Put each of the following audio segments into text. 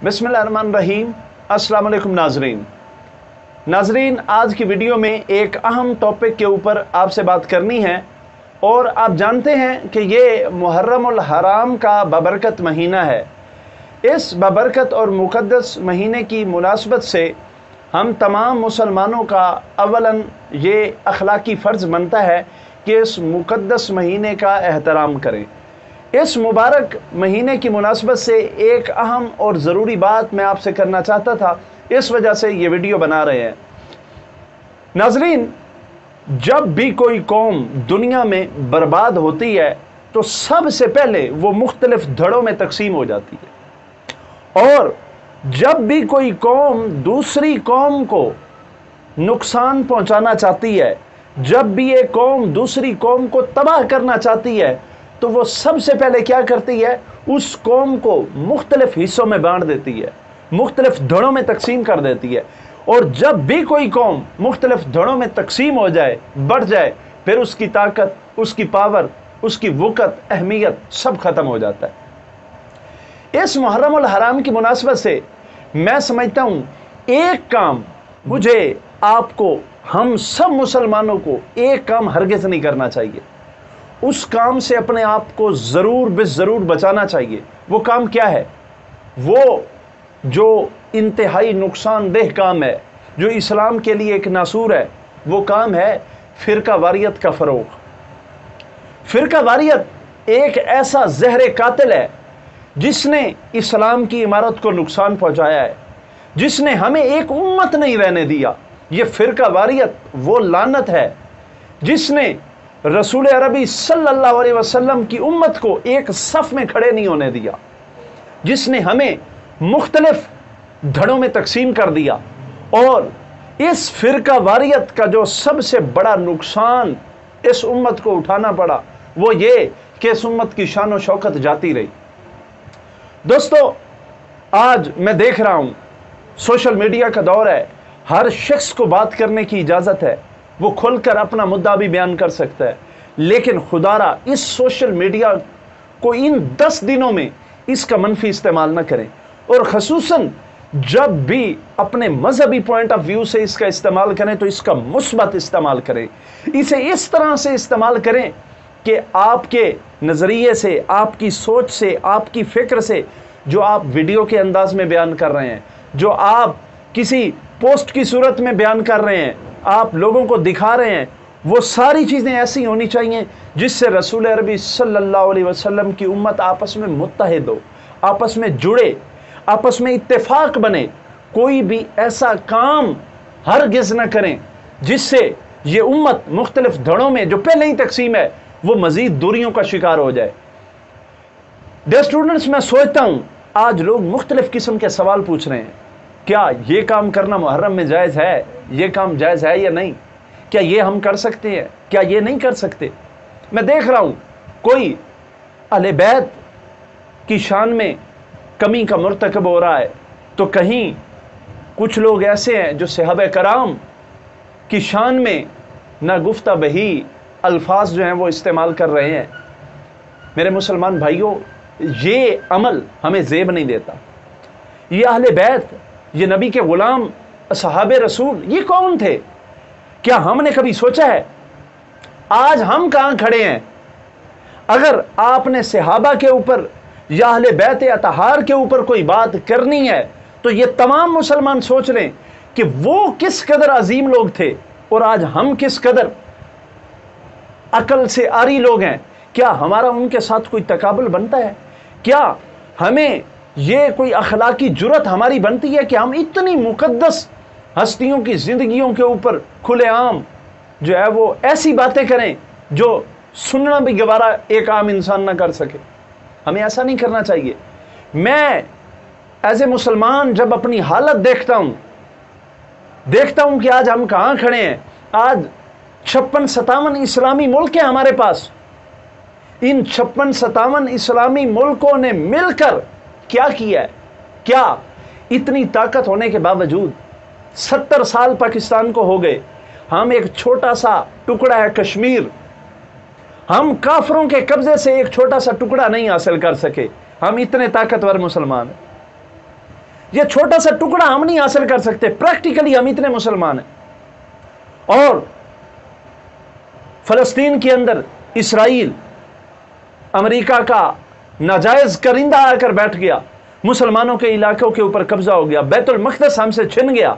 बिस्मिल्लाहिर्रहमानिर्रहीम। अस्सलाम वालेकुम नाजरीन, आज की वीडियो में एक अहम टॉपिक के ऊपर आपसे बात करनी है। और आप जानते हैं कि ये मुहर्रमुल हराम का बबरकत महीना है। इस बबरकत और मुक़द्दस महीने की मुनासबत से हम तमाम मुसलमानों का अवलन ये अखलाकी फ़र्ज़ बनता है कि इस मुक़द्दस महीने का एहतराम करें। इस मुबारक महीने की मुनासबत से एक अहम और ज़रूरी बात मैं आपसे करना चाहता था, इस वजह से ये वीडियो बना रहे हैं। नाज़रीन, जब भी कोई कौम दुनिया में बर्बाद होती है तो सबसे पहले वो मुख्तलिफ धड़ों में तकसीम हो जाती है। और जब भी कोई कौम दूसरी कौम को नुकसान पहुंचाना चाहती है, जब भी एक कौम दूसरी कौम को तबाह करना चाहती है, तो वो सबसे पहले क्या करती है, उस कौम को मुख्तलिफ हिस्सों में बांट देती है, मुख्तलिफ धड़ों में तकसीम कर देती है। और जब भी कोई कौम मुख्तलिफ धड़ों में तकसीम हो जाए, बढ़ जाए, फिर उसकी ताकत, उसकी पावर, उसकी वक़्त, अहमियत सब खत्म हो जाता है। इस मुहर्रमुल हराम की मुनासबत से मैं समझता हूँ एक काम मुझे, आपको, हम सब मुसलमानों को एक काम हरगिज़ नहीं करना चाहिए। उस काम से अपने आप को ज़रूर बेज़रूर बचाना चाहिए। वो काम क्या है? वो जो इंतहाई नुकसानदेह काम है, जो इस्लाम के लिए एक नासूर है, वो काम है फ़िरका वारियत का फ़रोग़। फ़िरका वारियत एक ऐसा ज़हर कातिल है जिसने इस्लाम की इमारत को नुकसान पहुंचाया है, जिसने हमें एक उम्मत नहीं रहने दिया। ये फ़िरका वारियत वो लानत है जिसने रसूल अरबी सल्लल्लाहु अलैहि वसल्लम की उम्मत को एक सफ़ में खड़े नहीं होने दिया, जिसने हमें मुख्तलिफ धड़ों में तकसीम कर दिया। और इस फ़िरका वारियत का जो सबसे बड़ा नुकसान इस उम्मत को उठाना पड़ा, वो ये कि इस उम्मत की शान और शौकत जाती रही। दोस्तों, आज मैं देख रहा हूँ सोशल मीडिया का दौर है, हर शख्स को बात करने की इजाज़त है, वो खुलकर अपना मुद्दा भी बयान कर सकता है। लेकिन खुदारा इस सोशल मीडिया को इन 10 दिनों में इसका मनफी इस्तेमाल न करें, और ख़ुसूसन जब भी अपने मजहबी पॉइंट ऑफ व्यू से इसका इस्तेमाल करें तो इसका मुस्बत इस्तेमाल करें। इसे इस तरह से इस्तेमाल करें कि आपके नज़रिए से, आपकी सोच से, आपकी फ़िक्र से जो आप वीडियो के अंदाज में बयान कर रहे हैं, जो आप किसी पोस्ट की सूरत में बयान कर रहे हैं, आप लोगों को दिखा रहे हैं, वो सारी चीज़ें ऐसी होनी चाहिए जिससे रसूल अरबी सल्लल्लाहु अलैहि वसल्लम की उम्मत आपस में मुत्तहिद हो, आपस में जुड़े, आपस में इत्तेफाक बने। कोई भी ऐसा काम हरगिज़ न करें जिससे ये उम्मत मुख्तलिफ धड़ों में जो पहले ही तकसीम है वो मज़ीद दूरियों का शिकार हो जाए। डियर स्टूडेंट्स, मैं सोचता हूँ आज लोग मुख्तलिफ किस्म के सवाल पूछ रहे हैं, क्या ये काम करना मुहर्रम में जायज़ है, ये काम जायज़ है या नहीं, क्या ये हम कर सकते हैं, क्या ये नहीं कर सकते। मैं देख रहा हूँ कोई अहले बैत की शान में कमी का मुर्तकब हो रहा है, तो कहीं कुछ लोग ऐसे हैं जो सहाबा कराम की शान में ना गुफ्ता बही अल्फाज जो हैं वो इस्तेमाल कर रहे हैं। मेरे मुसलमान भाइयों, ये अमल हमें ज़ेब नहीं देता। ये अहले बैत, ये नबी के ग़ुलाम सहाबे रसूल, ये कौन थे? क्या हमने कभी सोचा है आज हम कहाँ खड़े हैं? अगर आपने सहाबा के ऊपर या अहले बैत अतहार के ऊपर कोई बात करनी है तो ये तमाम मुसलमान सोच लें कि वो किस कदर अजीम लोग थे और आज हम किस कदर अकल से आरी लोग हैं। क्या हमारा उनके साथ कोई तकाबुल बनता है? क्या हमें ये कोई अखलाकी जुर्रत हमारी बनती है कि हम इतनी मुक़द्दस हस्तियों की ज़िंदगियों के ऊपर खुलेआम जो है वो ऐसी बातें करें जो सुनना भी गवारा एक आम इंसान ना कर सके? हमें ऐसा नहीं करना चाहिए। मैं एज ए मुसलमान जब अपनी हालत देखता हूँ कि आज हम कहाँ खड़े हैं। आज 56-57 इस्लामी मुल्क हैं हमारे पास। इन 56-57 इस्लामी मुल्कों ने मिलकर क्या किया है? क्या इतनी ताकत होने के बावजूद 70 साल पाकिस्तान को हो गए, हम एक छोटा सा टुकड़ा है कश्मीर, हम काफरों के कब्जे से एक छोटा सा टुकड़ा नहीं हासिल कर सके। हम इतने ताकतवर मुसलमान हैं। یہ چھوٹا سا ٹکڑا ہم نہیں حاصل کر سکتے، پریکٹیکلی ہم اتنے مسلمان ہیں۔ اور فلسطین کے اندر اسرائیل امریکہ کا ناجائز کرندہ آ کر بیٹھ گیا، مسلمانوں کے علاقوں کے اوپر قبضہ ہو گیا، بیت المقدس ہم سے چھن گیا،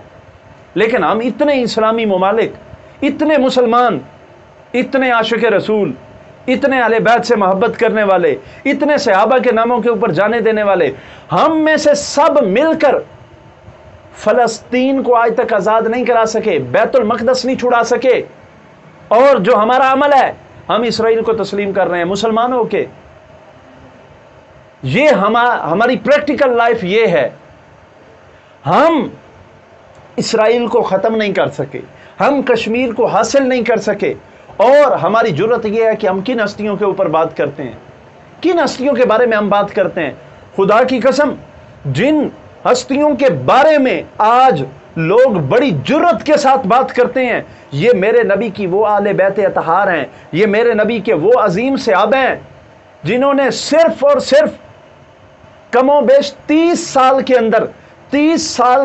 لیکن ہم اتنے اسلامی ممالک، اتنے مسلمان، اتنے عاشق رسول، اتنے اہل بیت سے محبت کرنے والے، اتنے صحابہ کے ناموں کے اوپر جانے دینے والے، ہم میں سے سب مل کر فلسطین کو آج تک آزاد نہیں کرا سکے، بیت المقدس نہیں چھڑا سکے، اور جو ہمارا عمل ہے ہم اسرائیل کو تسلیم کر رہے ہیں مسلمانوں کے۔ یہ ہماری پریکٹیکل لائف یہ ہے، ہم اسرائیل کو ختم نہیں کر سکے، ہم کشمیر کو حاصل نہیں کر سکے، اور ہماری جرت یہ ہے کہ ہم کن ہستیوں کے اوپر بات کرتے ہیں، کن ہستیوں کے بارے میں ہم بات کرتے ہیں۔ خدا کی قسم، جن ہستیوں کے بارے میں آج لوگ بڑی جرت کے ساتھ بات کرتے ہیں، یہ میرے نبی کی وہ آل بیت اطہار ہیں، یہ میرے نبی کے وہ عظیم صحابہ ہیں جنہوں نے صرف اور صرف کم و بیش 30 سال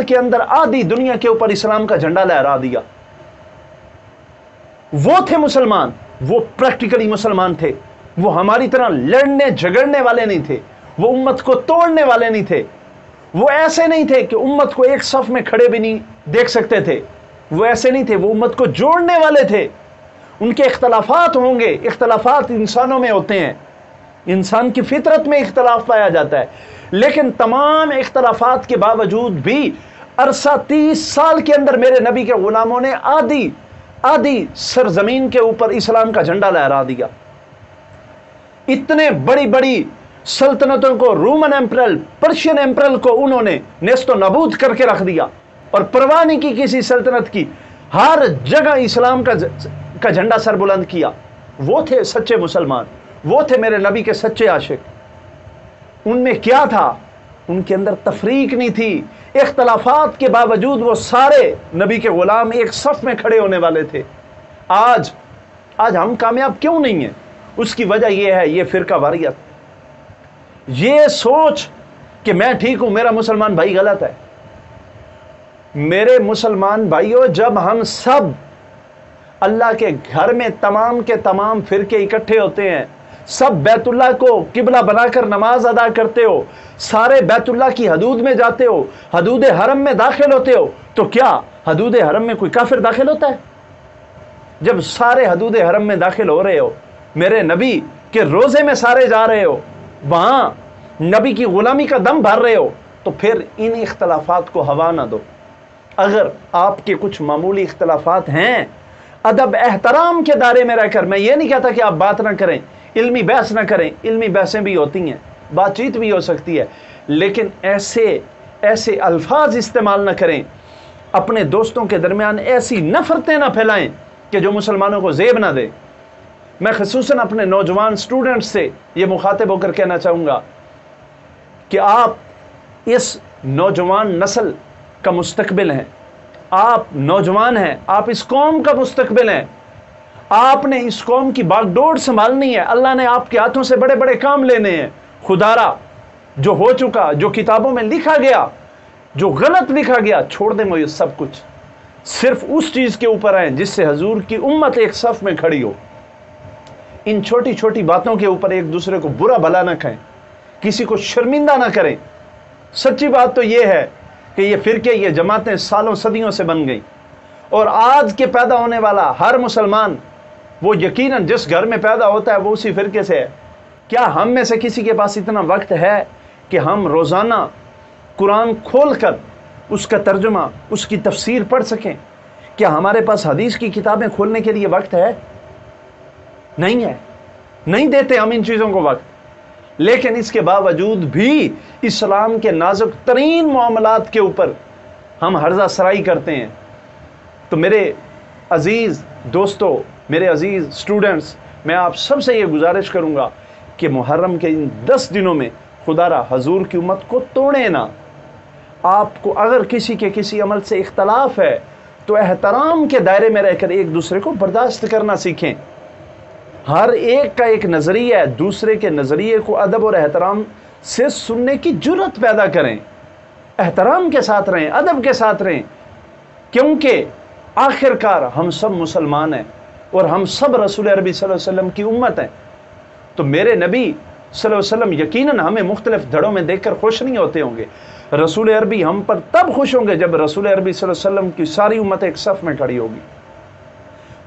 کے اندر آدھی دنیا کے اوپر اسلام کا جھنڈا لہرا دیا۔ وہ تھے مسلمان، وہ پریکٹیکلی مسلمان تھے، وہ ہماری طرح لڑنے جھگڑنے والے نہیں تھے، وہ امت کو توڑنے والے نہیں تھے، وہ ایسے نہیں تھے کہ امت کو ایک صف میں کھڑے بھی نہیں دیکھ سکتے تھے، وہ ایسے نہیں تھے، وہ امت کو جوڑنے والے تھے۔ ان کے اختلافات ہوں گے، اختلافات انسانوں میں ہوتے ہیں، انسان کی فطرت میں اختلاف پایا جاتا ہے، لیکن تمام اختلافات کے باوجود بھی عرصہ 30 سال کے اندر میرے نبی کے غلاموں نے آدھی سرزمین کے اوپر اسلام کا جھنڈا لہرا دیا۔ اتنے بڑی بڑی سلطنتوں کو، رومن ایمپرل، پرشین ایمپرل کو انہوں نے نیست و نابود کر کے رکھ دیا، اور پرواہ نہیں کی کسی سلطنت کی، ہر جگہ اسلام کا جھنڈا سر بلند کیا۔ وہ تھے سچے مسلمان، وہ تھے میرے نبی کے سچے عاشق۔ ان میں کیا تھا؟ ان کے اندر تفریق نہیں تھی، اختلافات کے باوجود وہ سارے نبی کے غلام ایک صف میں کھڑے ہونے والے تھے۔ آج ہم کامیاب کیوں نہیں ہیں؟ اس کی وجہ یہ ہے، یہ فرقہ واریت، یہ سوچ کہ میں ٹھیک ہوں، میرا مسلمان بھائی غلط ہے۔ میرے مسلمان بھائیوں، جب ہم سب اللہ کے گھر میں تمام کے تمام فرقے اکٹھے ہوتے ہیں، سب بیت اللہ کو قبلہ بنا کر نماز ادا کرتے ہو، سارے بیت اللہ کی حدود میں جاتے ہو، حدود حرم میں داخل ہوتے ہو، تو کیا حدود حرم میں کوئی کافر داخل ہوتا ہے؟ جب سارے حدود حرم میں داخل ہو رہے ہو، میرے نبی کے روزے میں سارے جا رہے ہو، وہاں نبی کی غلامی کا دم بھر رہے ہو، تو پھر ان اختلافات کو ہوا نہ دو۔ اگر آپ کے کچھ معمولی اختلافات ہیں، ادب احترام کے دائرے میں رہ کر، میں یہ نہیں کہتا کہ آپ بات نہ کریں، علمی بحث نہ کریں، علمی بحثیں بھی ہوتی ہیں، بات چیت بھی ہو سکتی ہے، لیکن ایسے الفاظ استعمال نہ کریں، اپنے دوستوں کے درمیان ایسی نفرتیں نہ پھیلائیں کہ جو مسلمانوں کو زیب نہ دے۔ میں خصوصاً اپنے نوجوان سٹوڈنٹس سے یہ مخاطب ہو کر کہنا چاہوں گا کہ آپ اس نوجوان نسل کا مستقبل ہیں، آپ نوجوان ہیں، آپ اس قوم کا مستقبل ہیں، آپ نے اس قوم کی باغ ڈور سنبھالنی ہے، اللہ نے آپ کے ہاتھوں سے بڑے بڑے کام لینے ہیں۔ خدارا جو ہو چکا، جو کتابوں میں لکھا گیا، جو غلط لکھا گیا، چھوڑ دیں وہ یہ سب کچھ، صرف اس چیز کے اوپر آئیں جس سے حضور کی امت ایک صف میں کھڑی ہو۔ ان چھوٹی چھوٹی باتوں کے اوپر ایک دوسرے کو برا بھلا نہ کہیں، کسی کو شرمندہ نہ کریں۔ سچی بات تو یہ ہے کہ یہ فرقے، یہ جماعتیں سالوں صدیوں سے بن گئیں، اور آج کے پیدا ہونے والا ہر مسلمان، وہ یقیناً جس گھر میں پیدا ہوتا ہے وہ اسی فرقے سے ہے۔ کیا ہم میں سے کسی کے پاس اتنا وقت ہے کہ ہم روزانہ قرآن کھول کر اس کا ترجمہ، اس کی تفسیر پڑھ سکیں؟ کیا ہمارے پاس حدیث کی کتابیں کھولنے کے لیے وقت ہے؟ نہیں ہے، نہیں دیتے ہم ان چیزوں کو وقت۔ لیکن اس کے باوجود بھی اسلام کے نازک ترین معاملات کے اوپر ہم ہرزہ سرائی کرتے ہیں۔ تو میرے عزیز دوستو، میرے عزیز سٹوڈنٹس، میں آپ سب سے یہ گزارش کروں گا کہ محرم کے ان 10 دنوں میں خدا را حضور کی امت کو توڑیں نہ۔ آپ کو اگر کسی کے کسی عمل سے اختلاف ہے تو احترام کے دائرے میں رہ کر ایک دوسرے کو برداشت کرنا سیکھیں۔ ہر ایک کا ایک نظریہ ہے، دوسرے کے نظریے کو ادب اور احترام سے سننے کی جرت پیدا کریں۔ एहतराम के साथ रहें, अदब के साथ रहें, क्योंकि आखिरकार हम सब मुसलमान हैं और हम सब रसूल अरबी सल्लल्लाहु अलैहि वसल्लम की उम्मत हैं। तो मेरे नबी सल्लल्लाहु अलैहि वसल्लम यकीनन हमें मुख्तलिफ धड़ों में देखकर खुश नहीं होते होंगे। रसूल अरबी हम पर तब खुश होंगे जब रसूल अरबी सल्लल्लाहु अलैहि वसल्लम की सारी उम्मत एक सफ़ में खड़ी होगी।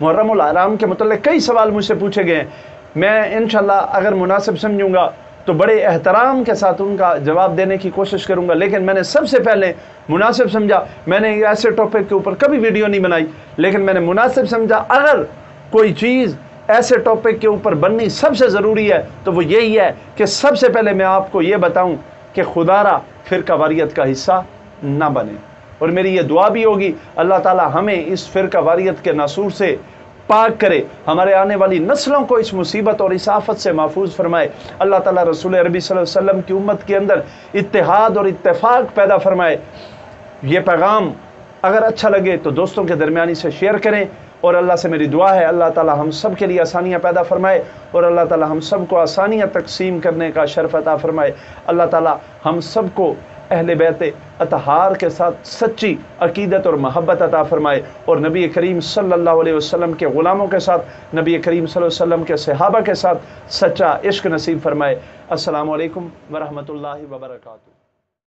मुहर्रमुल हराम के मुतल्लिक़ कई सवाल मुझसे पूछे गए हैं। मैं इंशाअल्लाह अगर मुनासिब समझूंगा तो बड़े एहतराम के साथ उनका जवाब देने की कोशिश करूंगा, लेकिन मैंने सबसे पहले मुनासिब समझा। मैंने ऐसे टॉपिक के ऊपर कभी वीडियो नहीं बनाई, लेकिन मैंने मुनासिब समझा अगर कोई चीज़ ऐसे टॉपिक के ऊपर बननी सबसे ज़रूरी है तो वो यही है कि सबसे पहले मैं आपको ये बताऊं कि खुदारा फ़िरका वारियत का हिस्सा ना बने। और मेरी ये दुआ भी होगी अल्लाह ताला हमें इस फ़िरका वारियत के नासूर से पाक करे, हमारे आने वाली नस्लों को इस मुसीबत और इस आफत से महफूज फरमाए। अल्लाह ताला रसूल अरबी सल्लल्लाहु अलैहि वसल्लम की उम्मत के अंदर इत्तेहाद और इत्तेफाक पैदा फरमाए। ये पैगाम अगर अच्छा लगे तो दोस्तों के दरमियानी से शेयर करें, और अल्लाह से मेरी दुआ है अल्लाह ताला हम सब के लिए आसानियाँ पैदा फरमाए और अल्लाह ताला हम सब को आसानियाँ तकसीम करने का शर्फ अता फरमाए। अल्लाह ताला हम सब को अहले बैत अतहार के साथ सच्ची अकीदत और महब्बत अता फरमाए और नबी करीम सल्लल्लाहु अलैहि वसल्लम के ग़ुलामों के साथ, नबी करीम सल्लल्लाहु अलैहि वसल्लम के सहाबा के साथ सच्चा इश्क नसीब फरमाए। अस्सलामु अलैकुम व रहमतुल्लाहि व बरकातुहू।